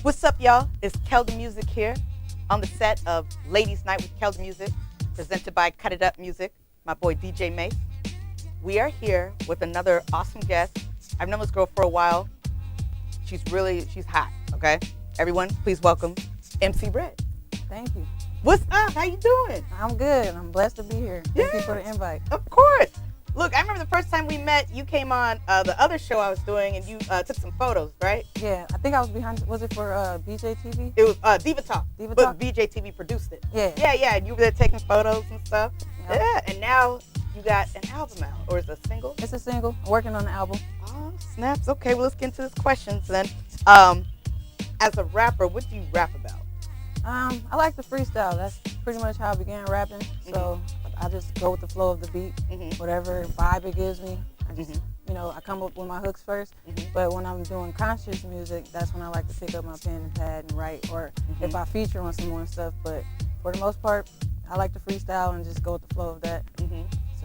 What's up, y'all? It's Keldamuzik here on the set of Ladies Night with Keldamuzik, presented by Cut It Up Music, my boy DJ Mace. We are here with another awesome guest. I've known this girl for a while. She's hot, okay? Everyone, please welcome MC Red. Thank you. What's up? How you doing? I'm good. I'm blessed to be here. Thank you for the invite. Of course. Look, I remember the first time we met, you came on the other show I was doing, and you took some photos, right? Yeah, I think I was behind. Was it for BJ TV? It was Diva Talk. Diva but Talk? BJ TV produced it. Yeah. Yeah, and you were there taking photos and stuff. Yep. Yeah, and now you got an album out, or is it a single? It's a single. I'm working on the album. Oh, snaps. Okay, well, let's get into these questions then. As a rapper, what do you rap about? I like the freestyle. That's pretty much how I began rapping. So I just go with the flow of the beat, whatever vibe it gives me. I just, I come up with my hooks first. But when I'm doing conscious music, that's when I like to pick up my pen and pad and write, or if I feature on some more stuff. But for the most part, I like to freestyle and just go with the flow of that.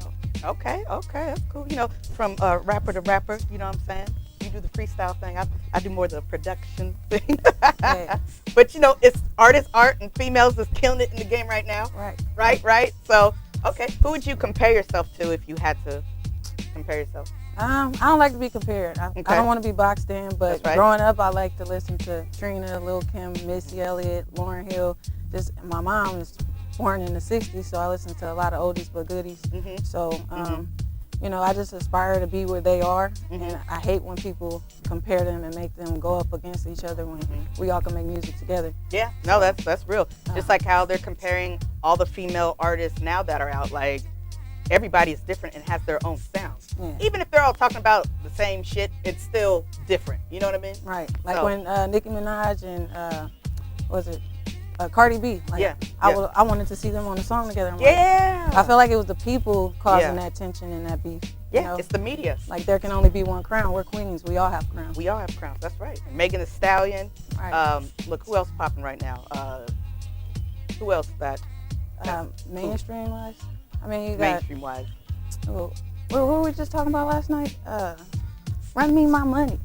So. Okay, that's cool. From rapper to rapper, you know what I'm saying? You do the freestyle thing. I do more the production thing. Yeah. But it's artist art, and females is killing it in the game right now. Right. So, okay, who would you compare yourself to if you had to compare yourself? I don't like to be compared. I don't want to be boxed in, but growing up, I like to listen to Trina, Lil' Kim, Missy Elliott, Lauryn Hill. Just my mom is born in the 60s, so I listen to a lot of oldies but goodies. So, I just aspire to be where they are, and I hate when people compare them and make them go up against each other when we all can make music together. Yeah, no, that's real. Just like how they're comparing all the female artists now that are out, like everybody is different and has their own sound. Yeah. Even if they're all talking about the same shit, it's still different. You know what I mean? Right. Like when Nicki Minaj and Cardi B. I wanted to see them on a song together. I feel like it was the people causing that tension and that beef. Yeah, it's the media. Like there can only be one crown. We're queens. We all have crowns. We all have crowns. That's right. And Megan Thee Stallion. Right. Look, who else popping right now? Who else that? Mainstream wise. I mean, you got mainstream wise. What were we just talking about last night? Run Me My Money.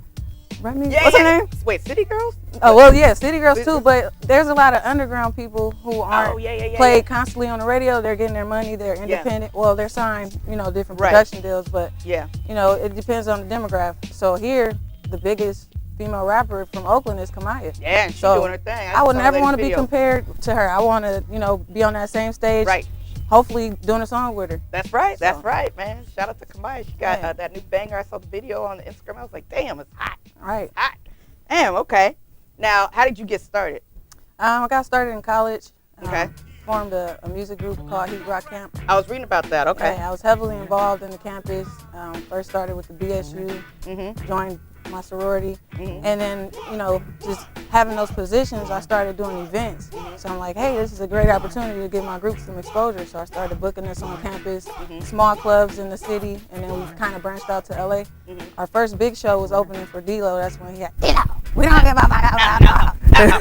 What's her name? Wait, City Girls? Oh, well, yeah, City Girls too, but there's a lot of underground people who aren't played constantly on the radio. They're getting their money, they're independent. Well, they're signed, different production deals, but, it depends on the demographic. So here, the biggest female rapper from Oakland is Kamaya. Yeah, and she's doing her thing. I would never want to be compared to her. I want to, be on that same stage. Right. Hopefully doing a song with her. That's right, man. Shout out to Kamaya. She got that new banger. I saw the video on the Instagram. I was like, damn, it's hot. Right. Hot. Damn, okay. Now, how did you get started? I got started in college. Okay. Formed a music group called Heat Rock Camp. I was reading about that, okay. Yeah, I was heavily involved in the campus. First started with the BSU, joined my sorority, and then, just having those positions, I started doing events. So I'm like, hey, this is a great opportunity to give my group some exposure. So I started booking this on campus, small clubs in the city, and then we kind of branched out to LA. Our first big show was opening for D-Lo. That's when he had, we don't give up.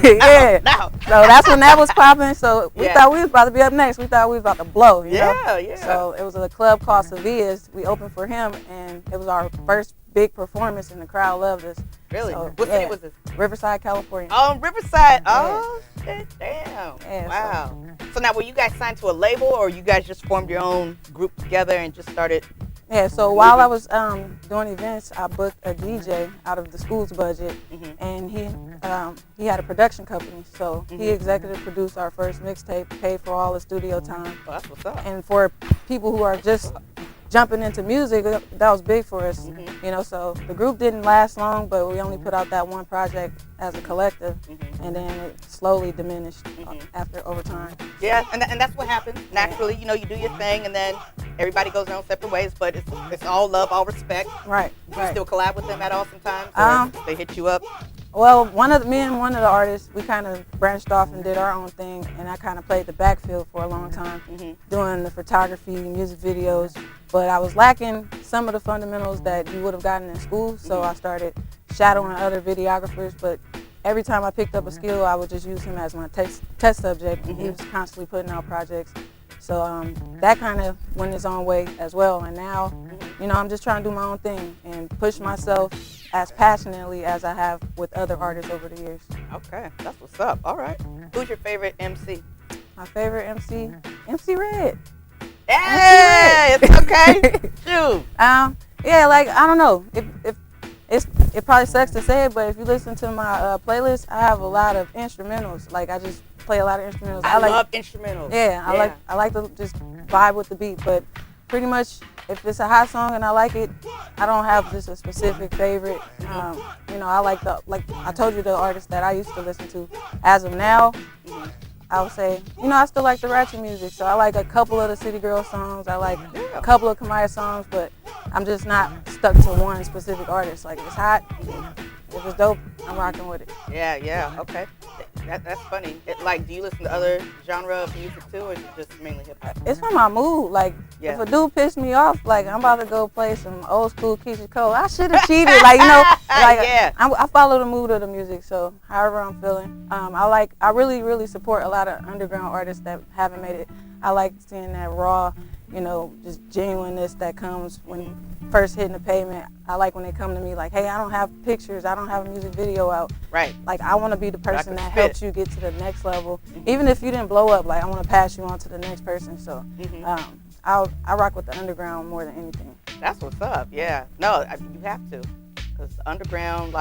Yeah. So that's when that was popping. So we thought we was about to be up next. We thought we was about to blow, you know? Yeah. So it was a club called Sevilla's. We opened for him, and it was our first big performance, and the crowd loved us. Really? So, what city was this? Riverside, California. Oh, Riverside. Oh, shit, damn. Yeah, wow. So now, were you guys signed to a label, or you guys just formed your own group together and just started? Yeah, so while I was doing events, I booked a DJ out of the school's budget, and he had a production company. So he executive produced our first mixtape, paid for all the studio time. Oh, that's what's up. And for people who are just jumping into music, that was big for us. So the group didn't last long, but we only put out that one project as a collective, and then it slowly diminished over time. Yeah, and that's what happens naturally. You do your thing, and then everybody goes their own separate ways. But it's all love, all respect. Right. You still collab with them at all sometimes, or they hit you up? Well, me and one of the artists, we kind of branched off and did our own thing, and I kind of played the backfield for a long time, doing the photography, music videos, but I was lacking some of the fundamentals that you would have gotten in school, so I started shadowing other videographers, but every time I picked up a skill, I would just use him as my test subject, and he was constantly putting out projects. So that kind of went its own way as well, and now I'm just trying to do my own thing and push myself as passionately as I have with other artists over the years. Okay, that's what's up. All right. Who's your favorite MC? My favorite MC, MC Red. Hey, it's okay. Shoot. Yeah, like I don't know. It probably sucks to say it, but if you listen to my playlist, I have a lot of instrumentals. Like I just play a lot of instrumentals. I love instrumentals. Yeah, I like to just vibe with the beat. But pretty much, if it's a hot song and I like it, I don't have just a specific favorite. I like I told you, the artists that I used to listen to. As of now, I would say, I still like the ratchet music. So I like a couple of the City Girl songs. I like a couple of Kamaya songs, but I'm just not stuck to one specific artist. Like, it's hot. If it's dope, I'm rocking with it. Yeah. Okay. That's funny. Do you listen to other genre of music too, or is it just mainly hip hop? It's from my mood. Like, if a dude pissed me off, like, I'm about to go play some old school Keisha Cole. I should have cheated. I follow the mood of the music. So, however I'm feeling, I really, really support a lot of underground artists that haven't made it. I like seeing that raw, just genuineness that comes when first hitting the pavement. I like when they come to me like, hey, I don't have pictures, I don't have a music video out. Right. Like, I want to be the person that helps you get to the next level. Even if you didn't blow up, like, I want to pass you on to the next person. So I rock with the underground more than anything. That's what's up. Yeah. No, you have to, because the underground,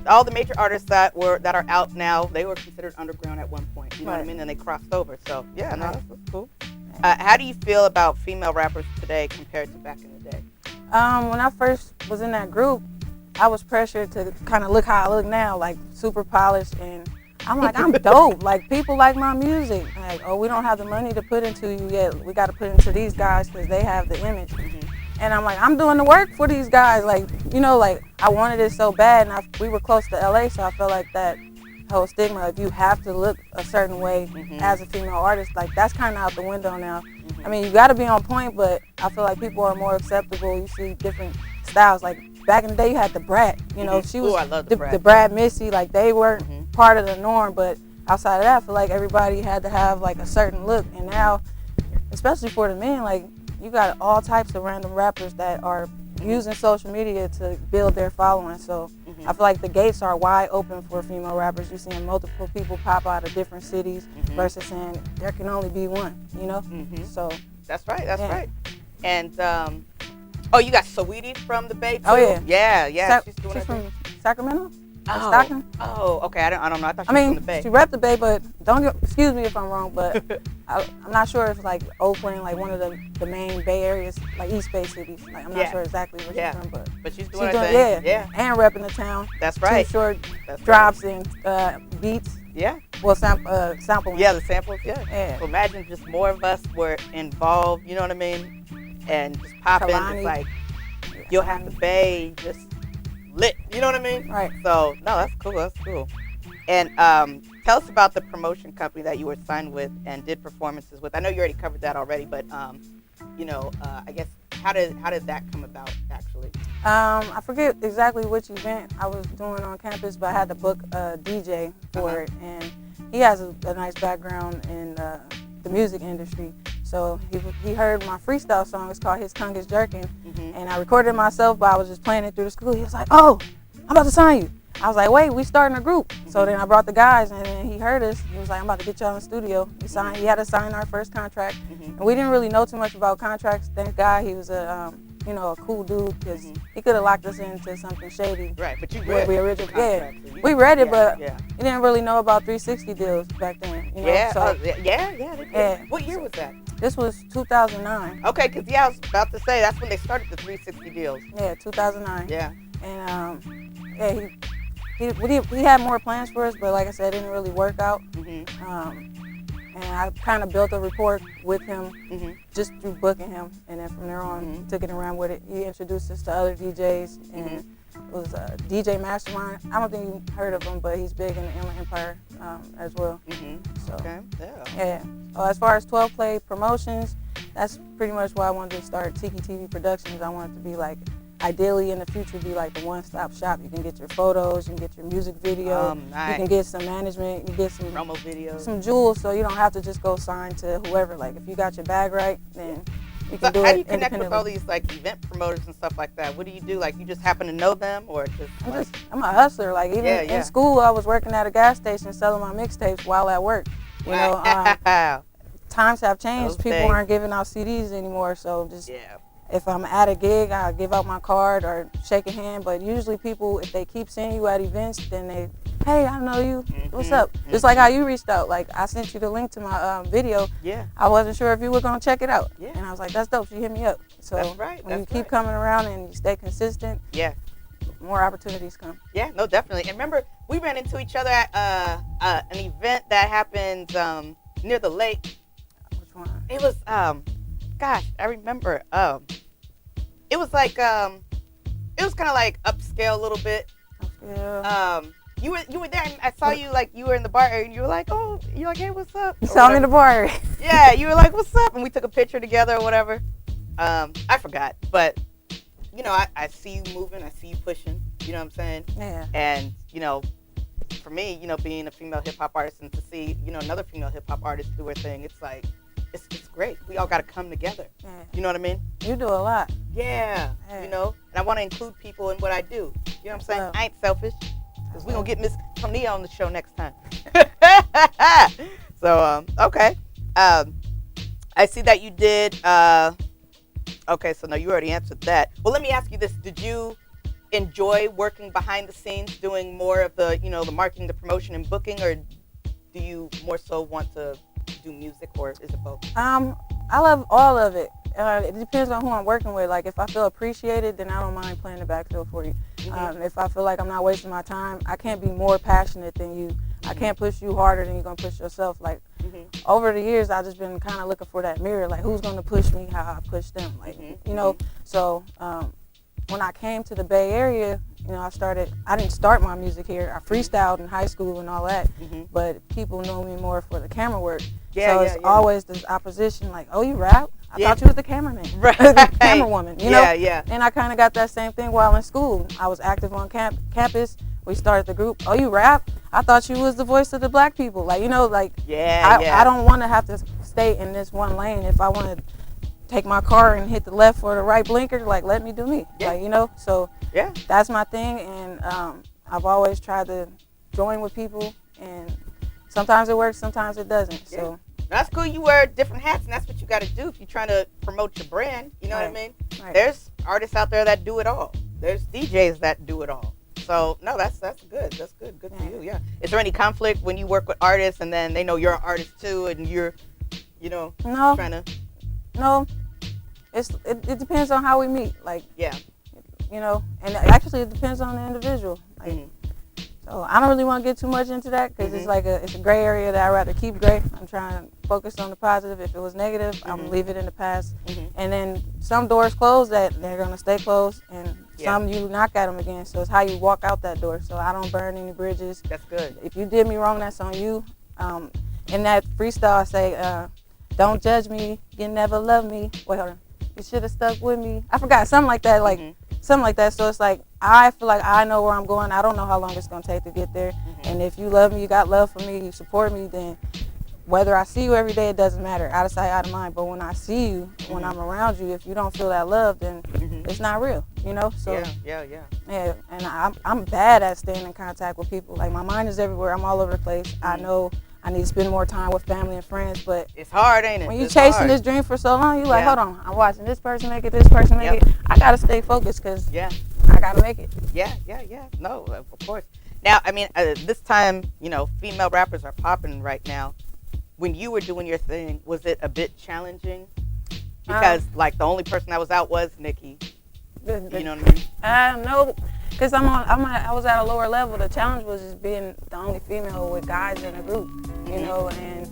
all the major artists that are out now, they were considered underground at one point. You know what I mean? And they crossed over. So yeah, no, that's cool. How do you feel about female rappers today compared to back in the day? When I first was in that group, I was pressured to kind of look how I look now, like super polished, and I'm like, I'm dope. Like, people like my music. Like, oh, we don't have the money to put into you yet. We got to put into these guys because they have the image. And I'm like, I'm doing the work for these guys. Like, I wanted it so bad, and we were close to LA, so I felt like that whole stigma, if you have to look a certain way as a female artist, like, that's kind of out the window now. I mean, you got to be on point, but I feel like people are more acceptable. You see different styles. Like, back in the day, you had the Brat. She was I love the Brat. The Brat Missy. Like, they weren't part of the norm, but outside of that, I feel like everybody had to have, like, a certain look. And now, especially for the men, like, you got all types of random rappers that are using social media to build their following. So I feel like the gates are wide open for female rappers. You're seeing multiple people pop out of different cities versus saying there can only be one, So that's right. That's right. And you got Saweetie from the Bay too? Oh yeah. Yeah. She's from Sacramento? Stockton? Oh, okay. I don't know. I thought she was from the Bay. She repped the Bay, but excuse me if I'm wrong, but I'm not sure if like Oakland, like one of the main Bay areas, like East Bay cities. Like, I'm not sure exactly where she's from, but she's doing her thing. Yeah, and repping the town. That's right. 2 Short drops and beats. Yeah. Well, sampling. Yeah, the samples. Yeah. So imagine just more of us were involved. You know what I mean? And just pop in. It's like you'll have the Bay just lit, you know what I mean? Right. So, no, that's cool. And tell us about the promotion company that you were signed with and did performances with. I know you already covered that already, but I guess how did that come about actually? I forget exactly which event I was doing on campus, but I had to book a DJ for it, and he has a nice background in the music industry. So he heard my freestyle song. It's called His Tongue is Jerking. And I recorded it myself, but I was just playing it through the school. He was like, oh, I'm about to sign you. I was like, wait, we starting a group. So then I brought the guys, and then he heard us. He was like, I'm about to get y'all in the studio. He had to sign our first contract. And we didn't really know too much about contracts. Thank God he was a cool dude, because he could have locked us into something shady. Right, but you read the contract. Yeah, we read it, but we didn't really know about 360 deals back then. What year was that? This was 2009. Okay, because I was about to say that's when they started the 360 deals. Yeah, 2009. Yeah. And he had more plans for us, but like I said, it didn't really work out. And I kind of built a rapport with him just through booking him, and then from there on, took it and ran with it. He introduced us to other DJs, and it was DJ Mastermind. I don't think you heard of him, but he's big in the Inland Empire as well. So, as far as 12 Play promotions, that's pretty much why I wanted to start Tiki TV Productions. I wanted to be like, ideally in the future, be like the one-stop shop. You can get your photos, you can get your music video, nice. You can get some management, you can get some promo videos, some jewels, so you don't have to just go sign to whoever. Like, if you got your bag right, then you So can do how it do you connect with all independently. these like event promoters and stuff like that? What do you do? Like you just happen to know them, or just? I'm a hustler. Like even in school, I was working at a gas station selling my mixtapes while at work. You know, Wow. times have changed. Those People days. aren't giving out CDs anymore. So just Yeah. if I'm at a gig, I'll give out my card or shake a hand. But usually people, if they keep seeing you at events, then they, hey, I know you. What's up? Just like how you reached out. Like I sent you the link to my video. Yeah. I wasn't sure if you were gonna check it out. Yeah. And I was like, that's dope. She hit me up. So That's right. when you keep coming around and you stay consistent, yeah, more opportunities come. Yeah, no, definitely. And remember, we ran into each other at an event that happened near the lake. Which one? It was gosh, I remember. It was like it was kind of like upscale a little bit. Yeah. You were there, and I saw you like you were in the bar area, and you were like, oh, you're like, hey, what's up? You saw me in the bar. Yeah, you were like, what's up? And we took a picture together or whatever. I forgot, but you know, I see you moving, I see you pushing. You know what I'm saying? Yeah. And you know, for me, you know, being a female hip hop artist and to see, you know, another female hip hop artist do her thing, it's like, it's great. We all got to come together. Yeah. You know what I mean? You do a lot. Yeah. Yeah. You know, and I want to include people in what I do. You know what I'm saying? Well, I ain't selfish, because we're going to get Miss Tonia on the show next time. So, okay. I see that you did, okay, so no, you already answered that. Well, let me ask you this. Did you enjoy working behind the scenes, doing more of the, you know, the marketing, the promotion, and booking, or do you more so want to do music, or is it both? I love all of it. It depends on who I'm working with. Like if I feel appreciated, then I don't mind playing the backfield for you. If I feel like I'm not wasting my time, I can't be more passionate than you. I can't push you harder than you're gonna push yourself. Like over the years, I've just been kind of looking for that mirror. Like who's gonna push me, how I push them. Like you know. So when I came to the Bay Area, you know, I didn't start my music here. I freestyled in high school and all that, but people know me more for the camera work. So it's always this opposition, like, oh, you rap? I thought you was the cameraman, right? Camera woman, you know? Yeah. And I kind of got that same thing while in school. I was active on campus. We started the group. Oh, you rap? I thought you was the voice of the black people. Like, you know, like, I don't want to have to stay in this one lane. If I want to take my car and hit the left or the right blinker, like, let me do me. Like, you know? So that's my thing. And I've always tried to join with people. And sometimes it works, sometimes it doesn't. So that's cool. You wear different hats, and that's what you got to do if you're trying to promote your brand. You know what I mean? Right. There's artists out there that do it all. There's DJs that do it all. So no, that's good. That's good. Good for you. Yeah. Is there any conflict when you work with artists and then they know you're an artist too, and you're, you know, trying to? No. It depends on how we meet. Like you know, and actually it depends on the individual. Like, so I don't really want to get too much into that because it's like it's a gray area that I'd rather keep gray. I'm trying to focus on the positive. If it was negative, I'm gonna leave it in the past. And then some doors close that they're gonna stay closed, and some you knock at them again. So it's how you walk out that door. So I don't burn any bridges. That's good. If you did me wrong, that's on you. In that freestyle, I say, don't judge me, you never love me. Wait, hold on. You should have stuck with me. I forgot, something like that, something like that. So it's like, I feel like I know where I'm going. I don't know how long it's going to take to get there. And if you love me, you got love for me, you support me, then whether I see you every day, it doesn't matter. Out of sight, out of mind. But when I see you, when I'm around you, if you don't feel that love, then it's not real, you know? So yeah. And I'm bad at staying in contact with people. Like, my mind is everywhere. I'm all over the place. I know I need to spend more time with family and friends, but it's hard, ain't it? When you're chasing this dream for so long, you're like, hold on, I'm watching this person make it, this person make it. I gotta stay focused because I gotta make it. Yeah. No, of course. Now, I mean, this time, you know, female rappers are popping right now. When you were doing your thing, was it a bit challenging? Because like the only person that was out was Nikki. You know what I mean? No. Because I was at a lower level. The challenge was just being the only female with guys in a group, you know, and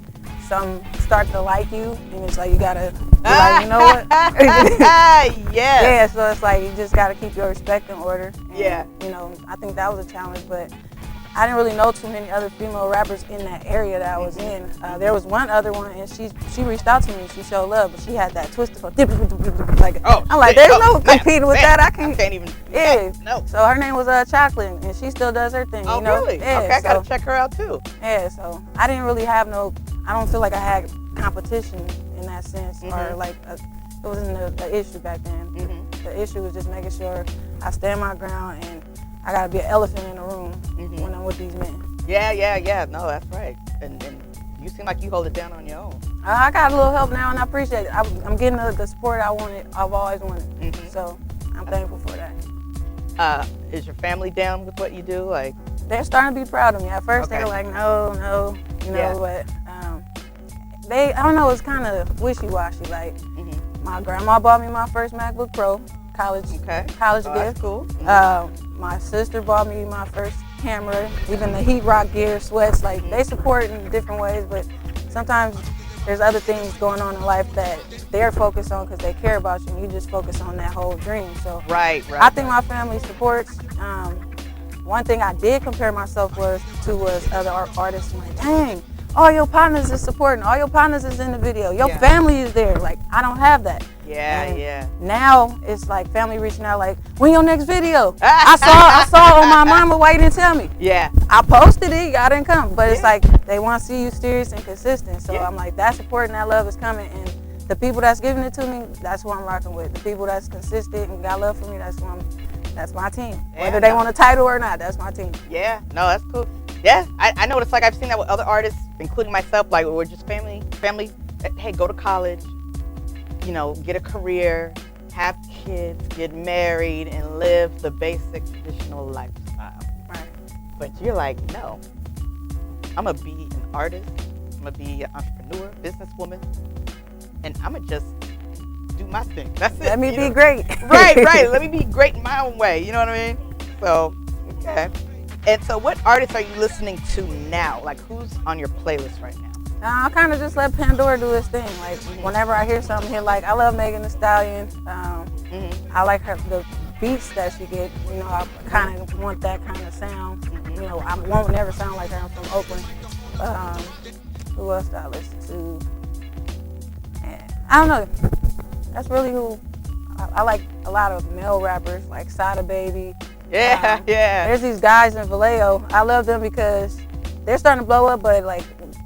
some start to like you, and it's like you gotta be like, you know what? Yeah, so it's like you just gotta keep your respect in order. And, you know, I think that was a challenge, but I didn't really know too many other female rappers in that area that I was in. There was one other one, and she reached out to me. She showed love, but she had that twisted like, I'm like, there's no competing with that. I can't even. No. So her name was Chocolate, and she still does her thing. Oh, you know? Really? Yeah, okay, I gotta check her out too. Yeah, so I didn't really have I don't feel like I had competition in that sense, or like wasn't the issue back then. Mm-hmm. The issue was just making sure I stand my ground, and I gotta be an elephant in the room when I'm with these men. Yeah. No, that's right. And you seem like you hold it down on your own. I got a little help now, and I appreciate it. I'm getting the support I wanted. I've always wanted. Mm-hmm. So I'm thankful for that. Is your family down with what you do? Like, they're starting to be proud of me. At first, Okay. they were like, no, Yeah. but I don't know, it's kind of wishy-washy. Like, my grandma bought me my first MacBook Pro, college gift. That's cool. Mm-hmm. My sister bought me my first camera, even the heat rock gear, sweats. Like, they support in different ways, but sometimes there's other things going on in life that they're focused on because they care about you, and you just focus on that whole dream. So Right. I think my family supports. One thing I did compare myself was other artists. I'm like, dang, all your partners is supporting, all your partners is in the video, your family is there. Like, I don't have that. Yeah. Now it's like family reaching out, like, when your next video? I saw on my mama, why you didn't tell me? Yeah. I posted it, y'all didn't come. But it's like they want to see you serious and consistent. So I'm like, that support and that love is coming. And the people that's giving it to me, that's who I'm rocking with. The people that's consistent and got love for me, that's my team. Whether they want a title or not, that's my team. Yeah. No, that's cool. Yeah. I know what it's like. I've seen that with other artists, including myself. Like, we're just family. Hey, go to college. You know, get a career, have kids, get married, and live the basic traditional lifestyle. Right. But you're like, no, I'm going to be an artist, I'm going to be an entrepreneur, businesswoman, and I'm going to just do my thing. That's it. Let me be great. Right. Let me be great in my own way. You know what I mean? So, okay. And so what artists are you listening to now? Like, who's on your playlist right now? I kind of just let Pandora do its thing. Like, whenever I hear something here, like, I love Megan Thee Stallion. I like the beats that she get. You know, I kind of want that kind of sound. You know, I won't never sound like her. I'm from Oakland. Who else do I listen to? I don't know. That's really who. I like a lot of male rappers, like Sada Baby. Yeah. There's these guys in Vallejo. I love them because they're starting to blow up, but like,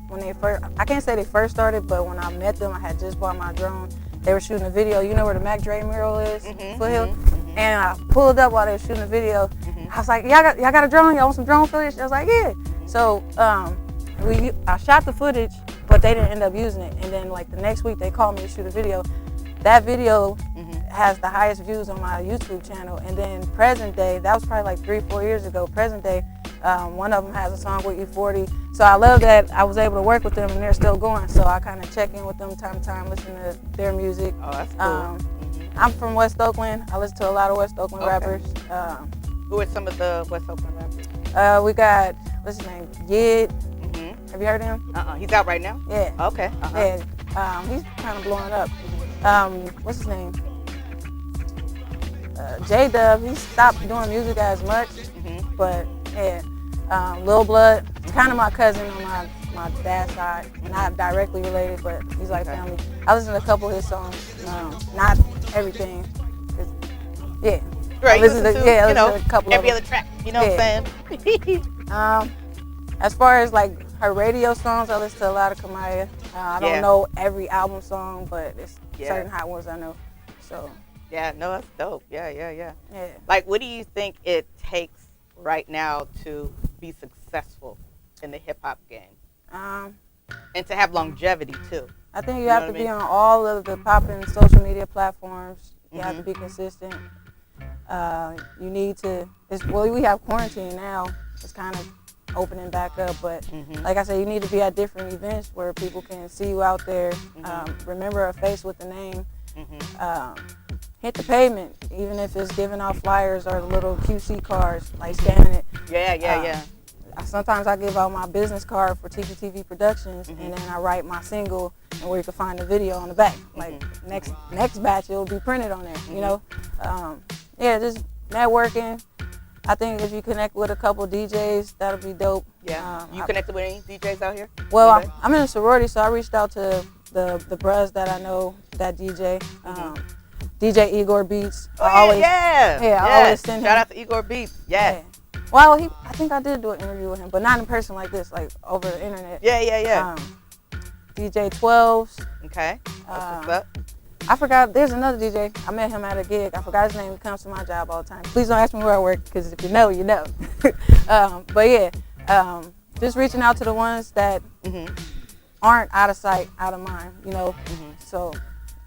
when they first, I can't say they first started, but when I met them, I had just bought my drone. They were shooting a video. You know where the Mac Dre mural is? Foothill? And I pulled up while they were shooting a video. I was like, y'all got a drone? Y'all want some drone footage? I was like, yeah. So I shot the footage, but they didn't end up using it. And then like the next week, they called me to shoot a video. That video has the highest views on my YouTube channel. And then present day, that was probably like 3-4 years ago, present day, one of them has a song with E40. So I love that I was able to work with them and they're still going. So I kind of check in with them time to time, listen to their music. Oh, that's cool. I'm from West Oakland. I listen to a lot of West Oakland rappers. Who are some of the West Oakland rappers? We got, what's his name? Yid. Have you heard of him? He's out right now? Yeah. Okay. Yeah. He's kind of blowing up. What's his name? J-Dub. He stopped doing music as much. But yeah. Lil Blood, it's kind of my cousin on my dad's side, not directly related, but he's like family. I listen to a couple of his songs, not everything. Yeah. Right, listen to a couple every of other track, you know what I'm saying? As far as like her radio songs, I listen to a lot of Kamaya. I don't know every album song, but it's certain hot ones I know. So. Yeah, no, that's dope. Yeah. Yeah. Like, what do you think it takes right now to be successful in the hip hop game? And to have longevity too. I think you have to be on all of the popping social media platforms. You have to be consistent. You need to, we have quarantine now. It's kind of opening back up, but like I said, you need to be at different events where people can see you out there. Remember a face with a name. Hit the pavement, even if it's giving out flyers or little QC cards, like scanning it. Yeah. Sometimes I give out my business card for TPTV Productions, and then I write my single and where you can find the video on the back. Like next batch, it will be printed on there. You know, just networking. I think if you connect with a couple DJs, that'll be dope. Yeah. You connected with any DJs out here? Well, I'm in a sorority, so I reached out to the bros that I know that DJ. DJ Igor Beats. I always send him. Shout out to Igor Beats. Yeah. Well, I think I did do an interview with him, but not in person like this, like over the internet. Yeah. DJ 12s. Okay. What's up? I forgot, there's another DJ. I met him at a gig. I forgot his name. He comes to my job all the time. Please don't ask me where I work, because if you know, you know. But yeah, just reaching out to the ones that aren't out of sight, out of mind, you know. So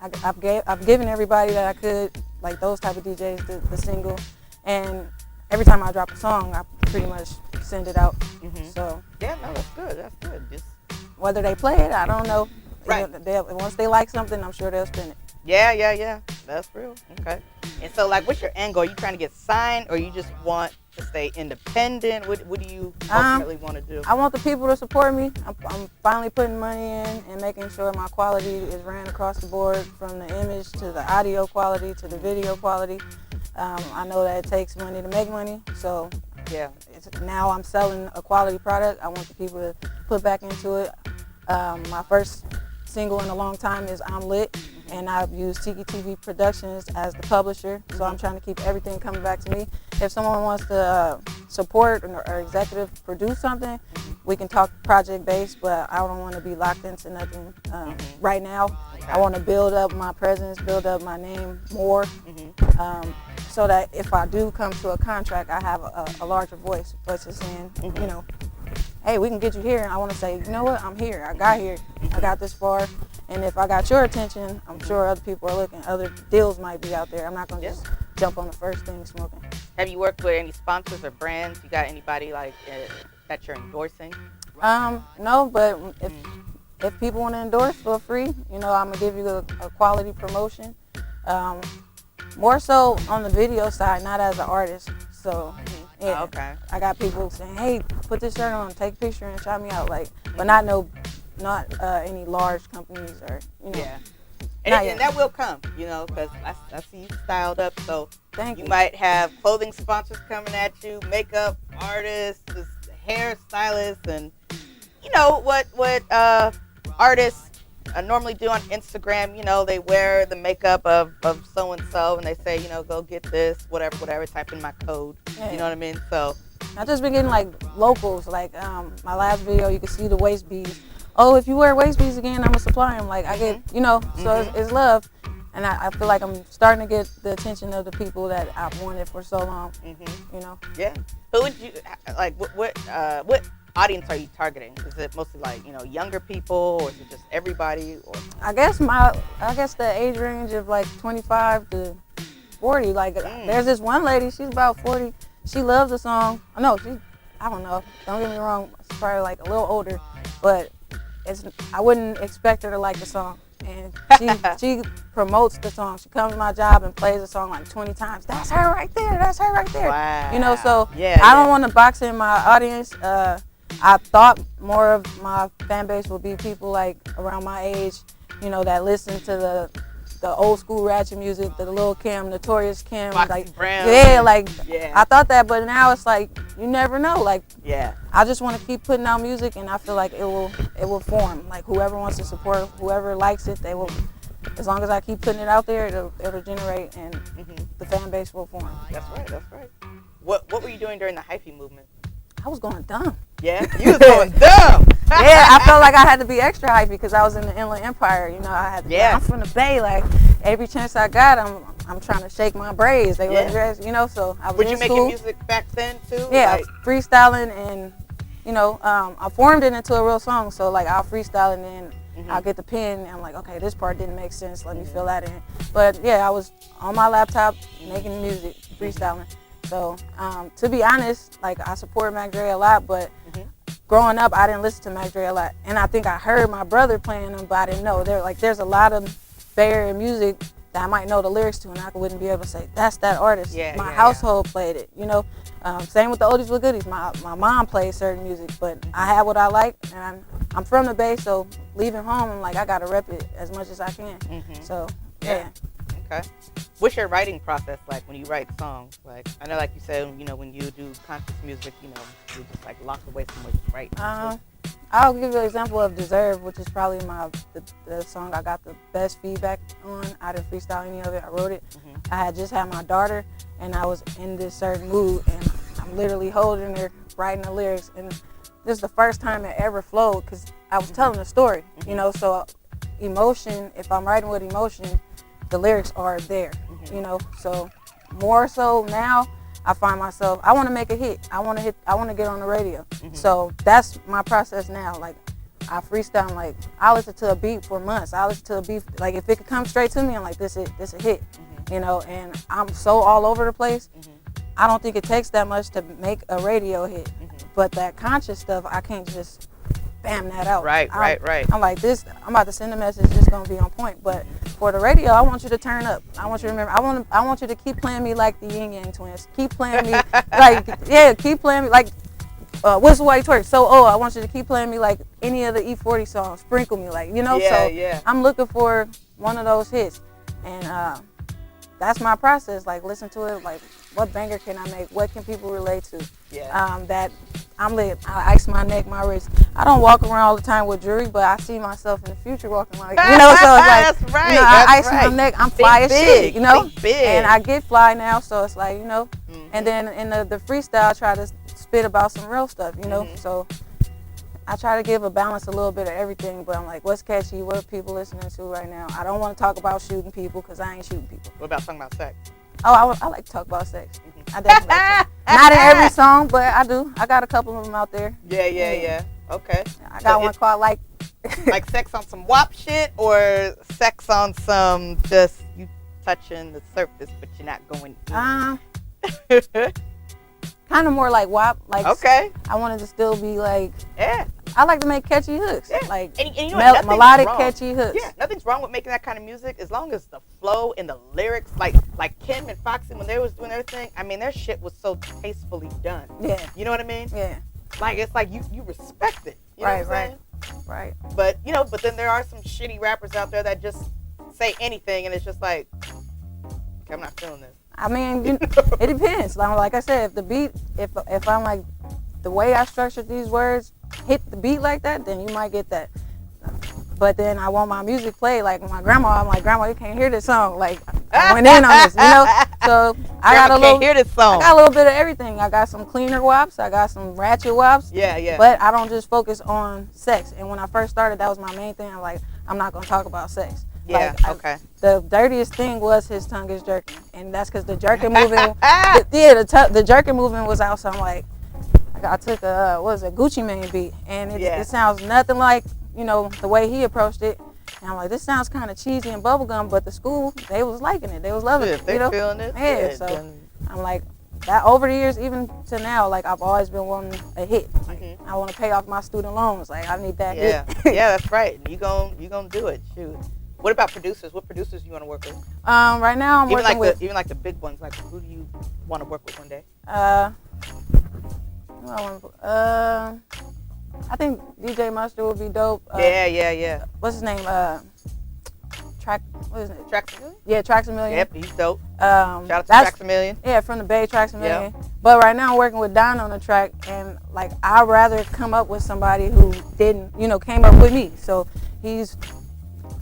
I've given everybody that I could, like those type of DJs, the single. And every time I drop a song, I pretty much send it out. So yeah, no, that's good. That's good. Just whether they play it, I don't know. Right. Once they like something, I'm sure they'll spin it. Yeah. That's real. Okay. And so, like, what's your end goal? Are you trying to get signed, or you just want to stay independent? What do you ultimately want to do? I want the people to support me. I'm finally putting money in and making sure my quality is ran across the board, from the image to the audio quality to the video quality. I know that it takes money to make money, so yeah. Now I'm selling a quality product. I want the people to put back into it. My first single in a long time is I'm Lit, and I've used Tiki TV Productions as the publisher, so I'm trying to keep everything coming back to me. If someone wants to support or executive produce something, we can talk project based, but I don't want to be locked into nothing right now. Okay. I want to build up my presence, build up my name more, so that if I do come to a contract, I have a larger voice versus saying, you know, hey, we can get you here, and I want to say, you know what, I'm here, I got here, I got this far, and if I got your attention, I'm sure other people are looking, other deals might be out there. I'm not going to just jump on the first thing smoking. Have you worked with any sponsors or brands? You got anybody like that you're endorsing? No, but if people want to endorse for free, you know, I'm going to give you a quality promotion. More so on the video side, not as an artist. So, yeah, okay. I got people saying, hey, put this shirt on, take a picture and shout me out. Like, but not any large companies or, you know. Yeah. And that will come, you know, because I see you styled up. So Thank you. Might have clothing sponsors coming at you, makeup artists, just hair stylists, and you know what artists normally do on Instagram. You know, they wear the makeup of so and so, and they say, you know, go get this, whatever. Type in my code. Yeah. You know what I mean? So I've just been getting like locals. Like my last video, you can see the waist beads. Oh, if you wear waist beads again, I'm gonna supply them. Like I get, you know, so it's love, and I feel like I'm starting to get the attention of the people that I've wanted for so long. You know. Yeah. Who would you like? What audience are you targeting? Is it mostly like, you know, younger people, or is it just everybody? Or I guess the age range of like 25 to 40. Like there's this one lady, she's about 40. She loves the song. I don't know. Don't get me wrong. She's probably like a little older, but I wouldn't expect her to like the song. And she promotes the song. She comes to my job and plays the song like 20 times. That's her right there. That's her right there. Wow. You know, so I don't want to box in my audience. I thought more of my fan base would be people like around my age, you know, that listen to the old school ratchet music, the Lil Kim, Notorious Kim, Foxy like Brown. I thought that, but now it's like you never know. Like I just want to keep putting out music, and I feel like it will form. Like whoever wants to support, whoever likes it, they will. As long as I keep putting it out there, it'll generate, and the fan base will form. That's right. What were you doing during the hyphy movement? I was going dumb. Yeah, you was going dumb. Yeah, I felt like I had to be extra hypey because I was in the Inland Empire. You know, I had to. I'm from the Bay. Like every chance I got, I'm trying to shake my braids. They were dressed, you know. So I was. Were you making music back then too? Yeah, like freestyling, and you know, I formed it into a real song. So like I'll freestyle, and then I'll get the pen, and I'm like, okay, this part didn't make sense. Let me fill that in. But yeah, I was on my laptop making music, freestyling. So to be honest, like I support Mac Dre a lot, but growing up, I didn't listen to Mac Dre a lot, and I think I heard my brother playing them, but I didn't know. There's a lot of Bay Area music that I might know the lyrics to, and I wouldn't be able to say that's that artist. My household played it, you know. Same with the oldies but goodies. My mom plays certain music, but I have what I like, and I'm from the Bay, so leaving home, I'm like I gotta rep it as much as I can. So yeah. Okay. What's your writing process like when you write songs? Like I know, like you said, you know, when you do conscious music, you know, you just like locked away somewhere to write. I'll give you an example of Deserve, which is probably the song I got the best feedback on. I didn't freestyle any of it. I wrote it. I had just had my daughter, and I was in this certain mood, and I'm literally holding her, writing the lyrics, and this is the first time it ever flowed because I was telling a story, you know. So emotion, if I'm writing with emotion, the lyrics are there, you know. So more so now, I find myself, I want to make a hit. I want to get on the radio. So that's my process now. Like, I freestyle, like, I listen to a beat for months. I listen to a beat, like, if it could come straight to me, I'm like, this a hit, you know. And I'm so all over the place. I don't think it takes that much to make a radio hit. But that conscious stuff, I can't just bam that out. Right. I'm like, this, I'm about to send a message, it's gonna be on point. But for the radio, I want you to turn up. I want you to remember, I want you to keep playing me like the Yin Yang Twins. Keep playing me keep playing me like What's the White Twerk? So, I want you to keep playing me like any of the E40 songs. Sprinkle me, like, you know? I'm looking for one of those hits. And that's my process. Like, listen to it, like, what banger can I make? What can people relate to? That I'm lit. I ice my neck, my wrist. I don't walk around all the time with jewelry, but I see myself in the future walking like, you know, so it's like, that's right. You know, I ice my neck, I'm fly as shit, you know? Big. And I get fly now, so it's like, you know, and then in the freestyle, I try to spit about some real stuff, you know? So I try to give a balance, a little bit of everything, but I'm like, what's catchy? What are people listening to right now? I don't want to talk about shooting people because I ain't shooting people. What about talking about sex? Oh, I like to talk about sex. I definitely like to. Not in every song, but I do. I got a couple of them out there. Yeah. Okay. I got one called like... like sex on some WAP shit, or sex on some just you touching the surface but you're not going in? Kind of more like WAP. Like, okay. I wanted to still be like... Yeah. I like to make catchy hooks. Yeah. Like, and you know, melodic, catchy hooks. Yeah, nothing's wrong with making that kind of music as long as the flow and the lyrics, like Kim and Foxy, when they was doing their thing, I mean, their shit was so tastefully done. Yeah. You know what I mean? Yeah. Like, it's like you respect it. You know what I'm saying? Right. But, you know, but then there are some shitty rappers out there that just say anything, and it's just like, okay, I'm not feeling this. I mean, it depends. Like I said, if the beat, if I'm like, the way I structured these words hit the beat like that, then you might get that. But then I want my music played like my grandma. I'm like, Grandma, you can't hear this song. Like, I went in on this, you know. So I got a little. Hear this song. I got a little bit of everything. I got some cleaner WAPs. I got some ratchet WAPs. Yeah. But I don't just focus on sex. And when I first started, that was my main thing. I'm like, I'm not gonna talk about sex. Yeah. Like, okay. The dirtiest thing was his tongue is jerking, and that's because the jerking movement. The jerking movement was out. So I'm like, I took a Gucci Mane beat, and it sounds nothing like, you know, the way he approached it. And I'm like, this sounds kind of cheesy and bubblegum, but the school, they was liking it. They was loving it. They're feeling it. Yeah, so I'm like, that over the years, even to now, like, I've always been wanting a hit. Like, I want to pay off my student loans. Like, I need that hit. Yeah, that's right. You gonna do it. Shoot. What about producers? What producers do you want to work with? Right now I'm working with... Even like the big ones. Like, who do you want to work with one day? I think DJ Mustard would be dope. Yeah. What's his name? What is it? Traxamillion? Yeah, Traxamillion. Yep, he's dope. Shout out to Traxamillion. Yeah, from the Bay, Traxamillion. Yeah. But right now I'm working with Don on the track, and like, I'd rather come up with somebody who didn't, you know, came up with me. So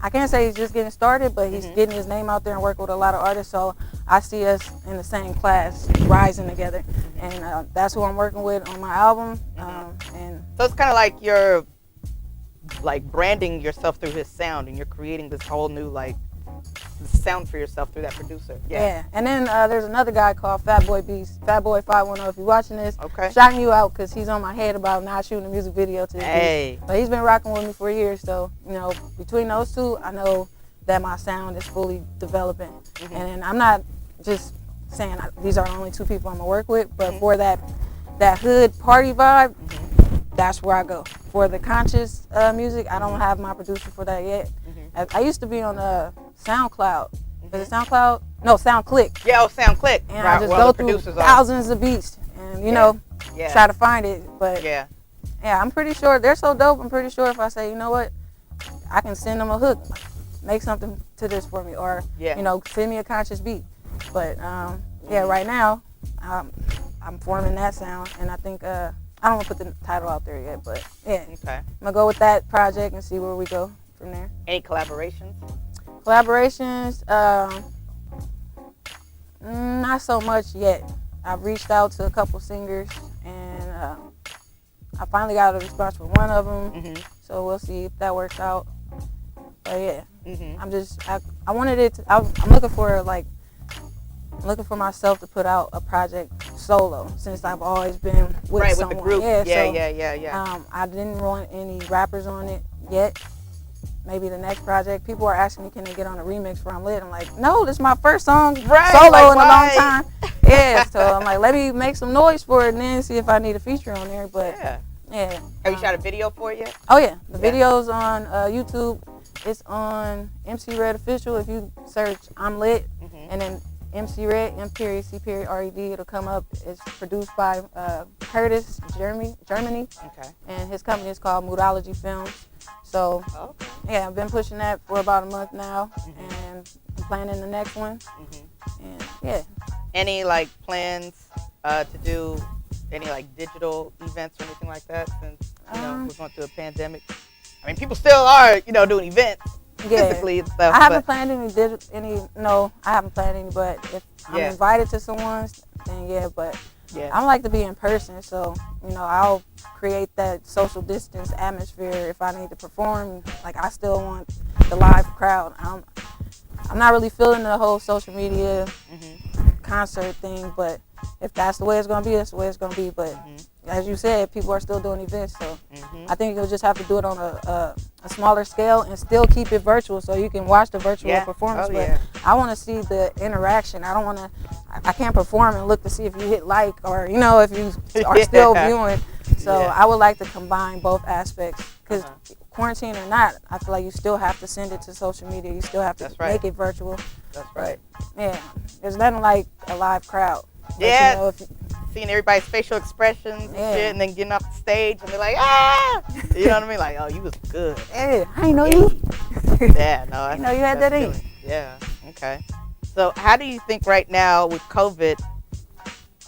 I can't say he's just getting started, but he's getting his name out there and working with a lot of artists. So I see us in the same class, rising together. And that's who I'm working with on my album. And so it's kind of like you're like branding yourself through his sound, and you're creating this whole new like sound for yourself through that producer. Yeah. And then there's another guy called Fatboy Beast, Fatboy 510. If you're watching this, okay, shouting you out because he's on my head about not shooting a music video to this beat. But he's been rocking with me for years, so, you know, between those two, I know that my sound is fully developing. And I'm not just saying these are the only two people I'm gonna work with, but for that hood party vibe, that's where I go. For the conscious music, I don't have my producer for that yet. I used to be on SoundCloud. Is it SoundCloud? No, SoundClick. Yeah, SoundClick. And I just go through thousands of beats and, you know, try to find it. But yeah, I'm pretty sure they're so dope. I'm pretty sure if I say, you know what, I can send them a hook, make something to this for me, or you know, send me a conscious beat. But right now, I'm forming that sound, and I think I don't want to put the title out there yet, but I'm gonna go with that project and see where we go from there. Any collaborations? Not so much yet. I've reached out to a couple singers, and I finally got a response from one of them. So we'll see if that works out. But yeah, I wanted it. I'm looking for myself to put out a project solo since I've always been with someone. With the group. Yeah. I didn't want any rappers on it yet. Maybe the next project. People are asking me, can they get on a remix for I'm Lit? I'm like, no, this is my first song solo in a long time. Yeah, so I'm like, let me make some noise for it and then see if I need a feature on there. But yeah. Have you shot a video for it yet? Oh yeah, the video's on YouTube. It's on MC Red Official. If you search I'm Lit and then MC Red, M.C.Red, it'll come up. It's produced by Curtis, Germany. Okay. And his company is called Moodology Films. So, yeah, I've been pushing that for about a month now, and I'm planning the next one. And yeah. Any like plans to do any like digital events or anything like that since we're going through a pandemic? I mean, people still are doing events physically and stuff. I haven't planned I haven't planned any. But if I'm invited to someone's, then but. Yeah. I like to be in person, so I'll create that social distance atmosphere if I need to perform. Like I still want the live crowd. I'm not really feeling the whole social media concert thing, but if that's the way it's gonna be, that's the way it's gonna be. But as you said, people are still doing events, so I think you'll just have to do it on a smaller scale and still keep it virtual, so you can watch the virtual performance. But I want to see the interaction. I can't perform and look to see if you hit like or if you are still viewing. So I would like to combine both aspects because quarantine or not, I feel like you still have to send it to social media. You still have to make it virtual. That's right. Yeah, there's nothing like a live crowd. Yeah. Seeing everybody's facial expressions and shit, and then getting off the stage and they're like, ah! You know what I mean? Like, oh, you was good. Yeah, I ain't know you. Yeah, no. You had that in. Yeah, okay. So how do you think right now with COVID,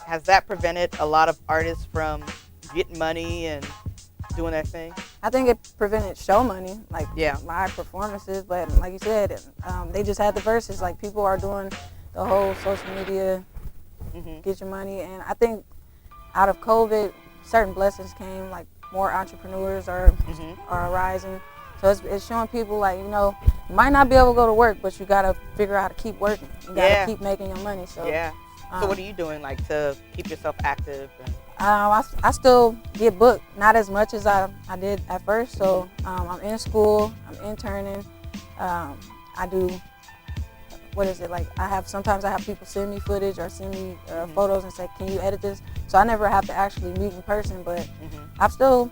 has that prevented a lot of artists from getting money and doing that thing? I think it prevented show money, like live performances, but like you said, they just had the verses. Like people are doing the whole social media, get your money, and I think out of COVID, certain blessings came, like more entrepreneurs are arising. So it's showing people like, you might not be able to go to work, but you got to figure out how to keep working. You got to keep making your money. So so what are you doing like to keep yourself active? And I still get booked, not as much as I did at first. So I'm in school, I'm interning. I do, sometimes I have people send me footage or send me photos and say, can you edit this? So I never have to actually meet in person, but I feel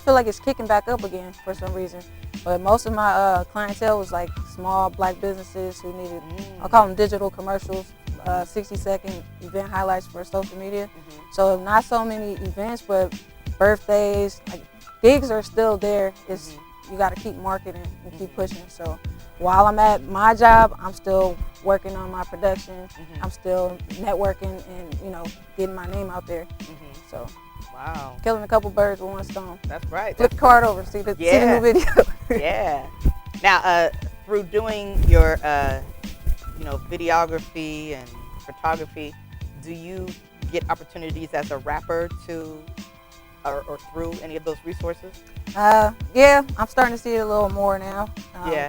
like it's kicking back up again for some reason. But most of my clientele was like small black businesses who needed, I'll call them digital commercials, 60-second event highlights for social media. So not so many events, but birthdays, like gigs are still there. It's you got to keep marketing and keep pushing. So while I'm at my job, I'm still working on my production. I'm still networking and getting my name out there. So wow, killing a couple birds with one stone. That's right. Flip the card over, see the new video. Now, through doing your videography and photography, do you get opportunities as a rapper to or through any of those resources? Yeah, I'm starting to see it a little more now.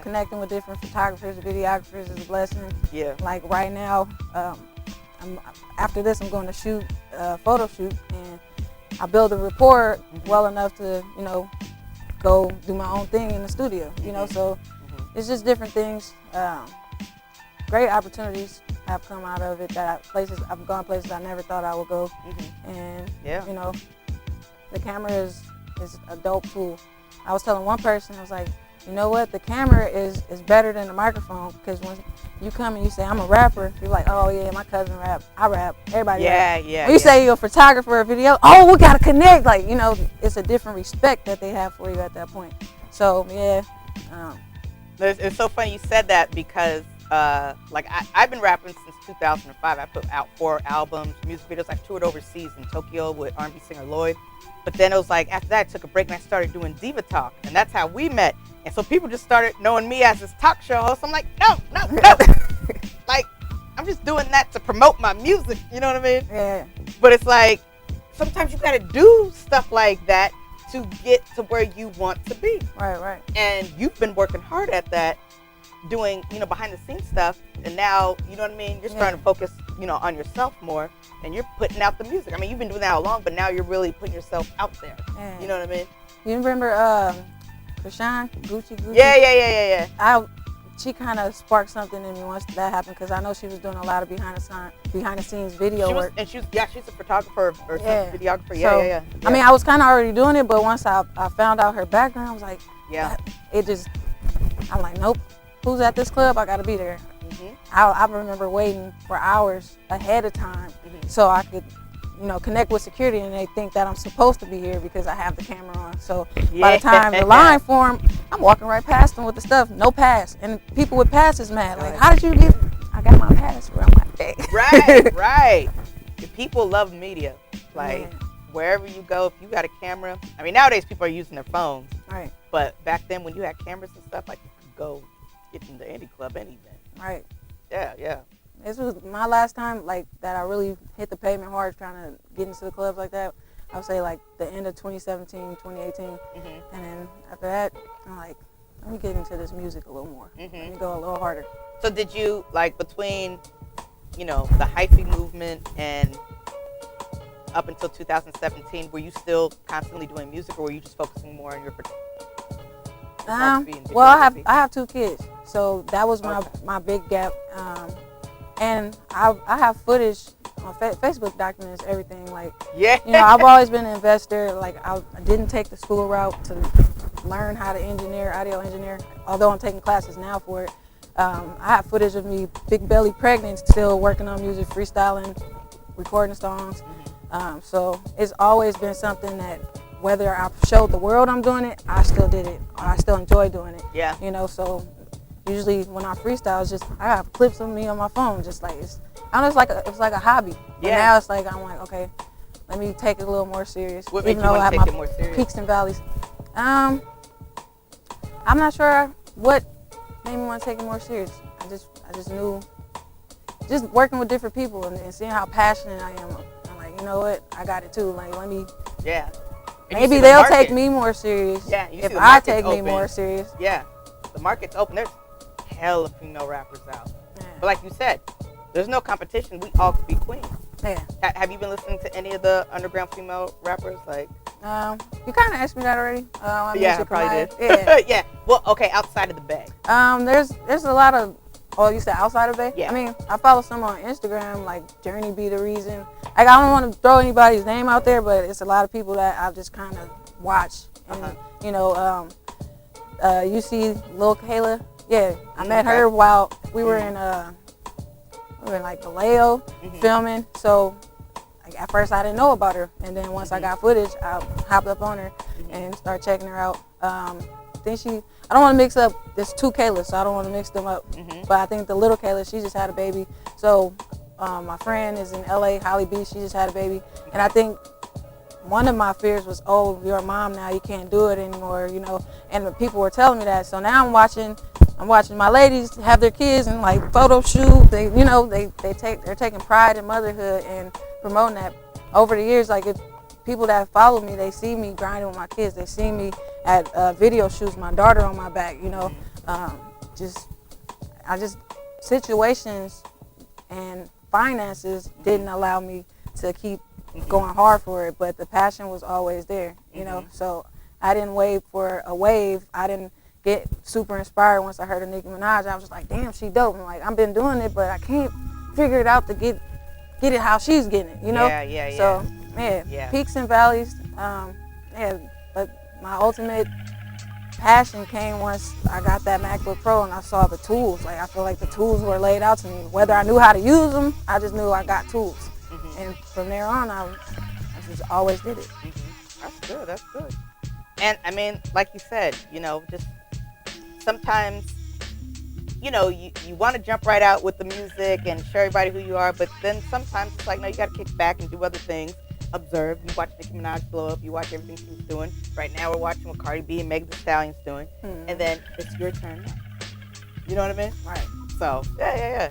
Connecting with different photographers and videographers is a blessing. Yeah. Like right now, after this, I'm going to shoot a photo shoot, and I build a rapport well enough to, go do my own thing in the studio. So it's just different things. Great opportunities have come out of it. I've gone places I never thought I would go, and the camera is a dope tool. I was telling one person, I was like, you know what, the camera is better than the microphone, because when you come and you say, I'm a rapper, you're like, oh yeah, my cousin rap, I rap, everybody rap. When you say you're a photographer or a video, oh, we gotta connect, like, it's a different respect that they have for you at that point. So it's so funny you said that, because I've been rapping since 2005. I put out 4 albums, music videos. I toured overseas in Tokyo with R&B singer Lloyd. But then it was like, after that, I took a break and I started doing Diva Talk. And that's how we met. And so people just started knowing me as this talk show host. I'm like, no. Like, I'm just doing that to promote my music. You know what I mean? Yeah. But it's like, sometimes you got to do stuff like that to get to where you want to be. Right. And you've been working hard at that, doing, behind the scenes stuff. And now, you know what I mean? You're starting to focus, on yourself more, and you're putting out the music. I mean, you've been doing that all along, but now you're really putting yourself out there. You know what I mean? You remember Krishan, Gucci? Yeah. She kind of sparked something in me once that happened, because I know she was doing a lot of behind the scenes video work. And she's a photographer or some videographer. Yeah. I mean, I was kind of already doing it, but once I found out her background, I was like, I'm like, nope. Who's at this club? I gotta be there. I remember waiting for hours ahead of time so I could, connect with security, and they think that I'm supposed to be here because I have the camera on. So by the time the line formed, I'm walking right past them with the stuff, no pass. And people with passes mad, like, how did you get? I got my pass. Where I'm like, hey. Right. The people love media. Like, wherever you go, if you got a camera. I mean, nowadays people are using their phones. Right. But back then, when you had cameras and stuff, like, you could go get into any club, any event. Right. Yeah. This was my last time, like, that I really hit the pavement hard trying to get into the clubs like that. I would say, like, the end of 2017, 2018. And then after that, I'm like, let me get into this music a little more. Let me go a little harder. So did you, like, between, the hyphy movement and up until 2017, were you still constantly doing music, or were you just focusing more on your well, I have 2 kids, so that was my big gap. And I have footage on Facebook, documents everything. Like, I've always been an investor. Like, I didn't take the school route to learn how to audio engineer, although I'm taking classes now for it. I have footage of me big belly pregnant, still working on music, freestyling, recording songs. So it's always been something that, whether I showed the world I'm doing it, I still did it. Or I still enjoy doing it. Yeah. So usually when I freestyle, it's just, I have clips of me on my phone, just like, it's like a hobby. Yeah. And now it's like, I'm like, okay, let me take it a little more serious. What made you want to take it more serious? Peaks and valleys. I'm not sure what made me want to take it more serious. I just knew, just working with different people and seeing how passionate I am. I'm like, you know what, I got it too. Like, let me. Yeah. And maybe they'll take me more serious. Yeah. If I take me more serious. Yeah. The market's open. There's hell of female rappers out. Yeah. But like you said, there's no competition. We all could be queens. Yeah. Have you been listening to any of the underground female rappers? Like, you kind of asked me that already. I probably did. Yeah. Yeah. Well, okay, outside of the Bay. There's a lot of. Oh, you said outside of Bay? Yeah. I mean, I follow some on Instagram, like Journey Be the Reason. Like, I don't want to throw anybody's name out there, but it's a lot of people that I just kind of watch. And, you see Lil Kayla? Yeah, I met her while we were in like Vallejo filming. So, like, at first I didn't know about her, and then once I got footage, I hopped up on her and started checking her out. I don't want to mix up, there's 2 Kaylas, so I don't want to mix them up. But I think the little Kayla, she just had a baby. So my friend is in LA, Holly B, she just had a baby. And I think one of my fears was, oh, you're a mom now, you can't do it anymore, and the people were telling me that. So now I'm watching my ladies have their kids and, like, photo shoot. They're taking pride in motherhood and promoting that. Over the years, like, people that follow me, they see me grinding with my kids. They see me at video shoots, my daughter on my back, situations and finances didn't allow me to keep going hard for it, but the passion was always there, so I didn't wait for a wave. I didn't get super inspired once I heard of Nicki Minaj. I was just like, damn, she dope. And, like, I've been doing it, but I can't figure it out to get it how she's getting it, Yeah. So, peaks and valleys. But my ultimate passion came once I got that MacBook Pro and I saw the tools. Like, I feel like the tools were laid out to me. Whether I knew how to use them, I just knew I got tools. And from there on, I just always did it. That's good. And, I mean, like you said, just sometimes, you want to jump right out with the music and show everybody who you are, but then sometimes it's like, no, you got to kick back and do other things. Observe. You watch Nicki Minaj blow up. You watch everything she's doing. Right now, we're watching what Cardi B and Megan Thee Stallion's doing. And then it's your turn now. You know what I mean? Right. So, yeah.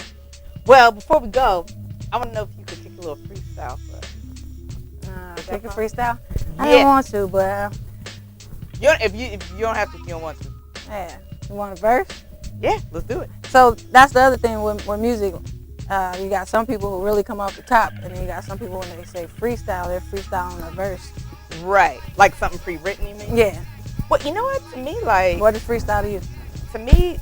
Well, before we go, I want to know if you could kick a little freestyle for us. Kick a freestyle? I didn't want to, but if you don't have to, if you don't want to. Yeah. You want a verse? Yeah, let's do it. So that's the other thing with music. You got some people who really come off the top, and then you got some people when they say freestyle, they're freestyling a verse. Right. Like something pre-written, you mean? Yeah. Well, you know what? To me, like... What is freestyle to you? To me,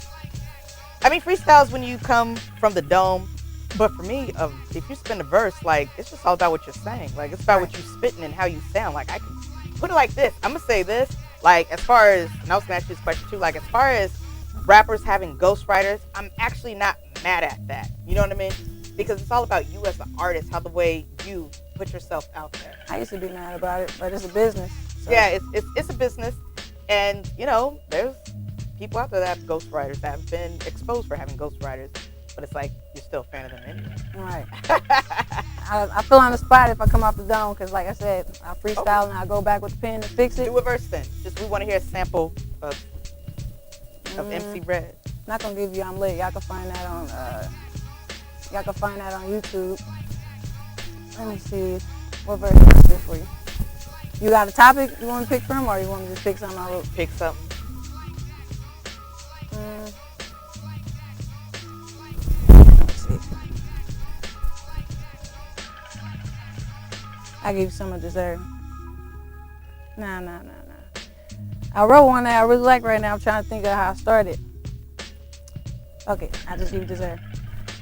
I mean, freestyle is when you come from the dome. But for me, if you spin a verse, like, it's just all about what you're saying. Like, it's about what you're spitting and how you sound. Like, I can put it like this. I'm going to say this. Like, as far as... And I was going to ask you this question, too. Like, as far as rappers having ghostwriters, I'm actually not mad at that. You know what I mean? Because it's all about you as an artist, how the way you put yourself out there. I used to be mad about it, but it's a business. So. Yeah, it's a business. And, you know, there's people out there that have ghostwriters that have been exposed for having ghostwriters. But it's like, you're still a fan of them anyway. Right. I feel on the spot if I come off the dome, because like I said, I freestyle and I go back with the pen to fix it. Do a verse then. Just, we want to hear a sample of MC Red. Not gonna give you I'm lit. Y'all can find that on YouTube. Let me see what verse is this for you. You got a topic you want to pick from, or you want me to just pick something I wrote? Pick something. Let's see. I give you some of dessert. Nah. I wrote one that I really like right now. I'm trying to think of how I started. Okay, I just give you dessert.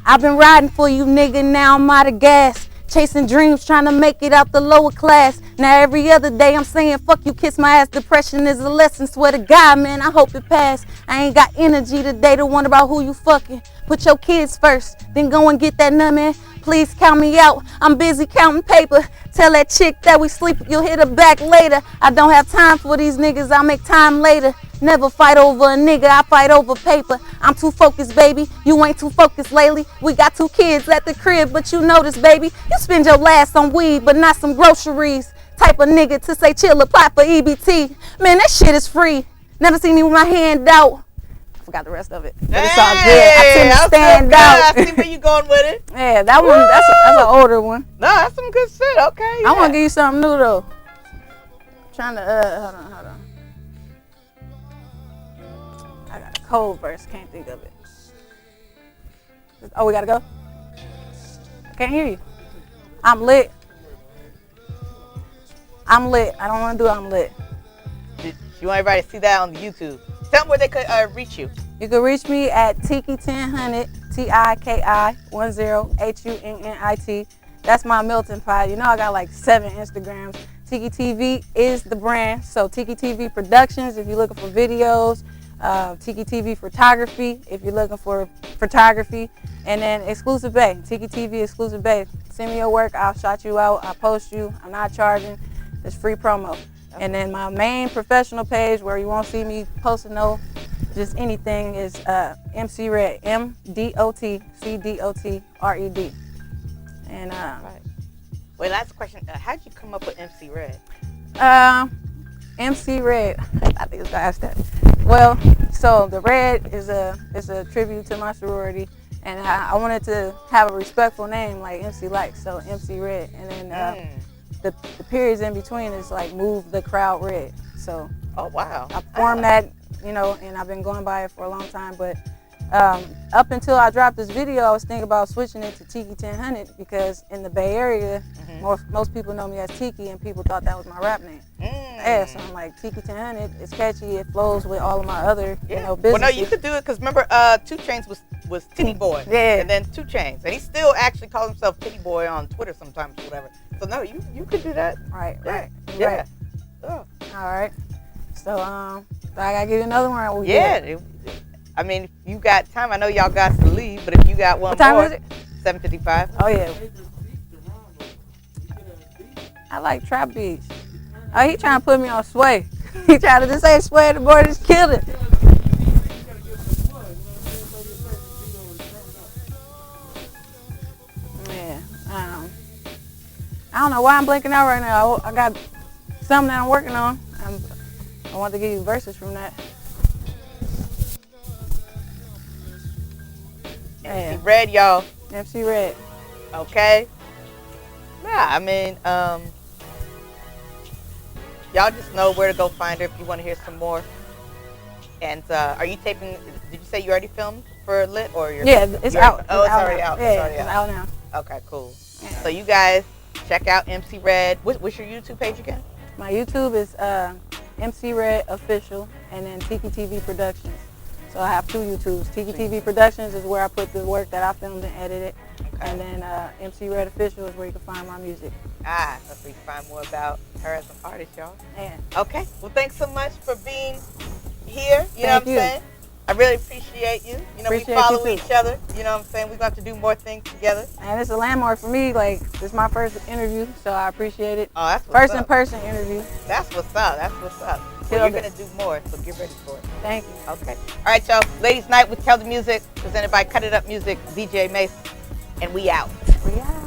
I've been riding for you, nigga, now I'm out of gas. Chasing dreams, trying to make it out the lower class. Now every other day I'm saying, fuck you, kiss my ass. Depression is a lesson, swear to God, man, I hope it pass. I ain't got energy today to wonder about who you fucking. Put your kids first, then go and get that number. Please count me out, I'm busy counting paper. Tell that chick that we sleep, you'll hit her back later. I don't have time for these niggas, I'll make time later. Never fight over a nigga, I fight over paper. I'm too focused, baby, you ain't too focused lately. We got 2 kids at the crib, but you know this, baby. You spend your last on weed, but not some groceries. Type of nigga to say chill, apply for EBT. Man, that shit is free. Never seen me with my hand out. I forgot the rest of it, but it's all good. I tend to stand out. I see where you going with it. Yeah, that one, that's an older one. No, that's some good shit. Okay. I want to give you something new though. Trying to hold on. I got a cold verse, can't think of it. Oh, we gotta go? I can't hear you. I'm lit. I'm lit. I don't want to do I'm lit. You want everybody to see that on the YouTube. Tell them where they could reach you. You can reach me at Tiki10Hunit, TIKI10HUNNIT. That's my melting pot. You know I got like 7 Instagrams. Tiki TV is the brand. So Tiki TV Productions if you're looking for videos. Tiki TV Photography if you're looking for photography. And then Exclusive Bay. Tiki TV Exclusive Bay. Send me your work. I'll shout you out. I'll post you. I'm not charging. It's free promo. And then my main professional page where you won't see me posting just anything is MC Red, MDOTCDOTRED. And right. Wait, last question. How'd you come up with MC Red? MC Red. I think it's gonna ask that. Well, so the red is a tribute to my sorority, and I wanted to have a respectful name like MC Light, so MC Red, and then the periods in between is like move the crowd red. So oh wow, I formed that, you know, and I've been going by it for a long time. But up until I dropped this video, I was thinking about switching it to Tiki 1000 because in the Bay Area, most people know me as Tiki, and people thought that was my rap name. Yeah, so I'm like Tiki 1000. It's catchy. It flows with all of my other, you know, businesses. Well, no, you could do it because remember, 2 Chainz was Titty Boy. Yeah. And then 2 Chainz, and he still actually calls himself Titty Boy on Twitter sometimes, or whatever. So no, you could do that. Right. Yeah. Oh. All right. So I gotta give you another one. I mean, if you got time, I know y'all got to leave, but if you got one what time more, is it? 7:55. Oh yeah. I like trap beats. Oh, he trying to put me on Sway. He trying to just say Sway, the boy just killed it. Yeah. I don't know why I'm blanking out right now. I got something that I'm working on. I want to give you verses from that. MC Red, y'all. MC Red. Okay. Yeah, I mean, y'all just know where to go find her if you want to hear some more. And are you taping? Did you say you already filmed for Lit or you're? Yeah, it's out. Oh, it's already out. Yeah, it's out now. Okay, cool. Yeah. So you guys check out MC Red. What's your YouTube page again? My YouTube is MC Red Official, and then Tiki TV Productions. So I have two YouTubes. Tiki TV Productions is where I put the work that I filmed and edited, and then MC Red Official is where you can find my music. That's where you can find more about her as an artist, y'all. Yeah. Okay. Well, thanks so much for being here. You know what I'm saying? I really appreciate you. You know, we follow each other. You know what I'm saying? We're going to have to do more things together. And it's a landmark for me. Like, this is my first interview, so I appreciate it. Oh, that's what's up. Person interview. That's what's up. That's what's up. So you're going to do more, so get ready for it. Thank you. Okay. All right, y'all. Ladies Night with Keldamuzik, presented by Cut It Up Music, DJ Mace, and we out. We out.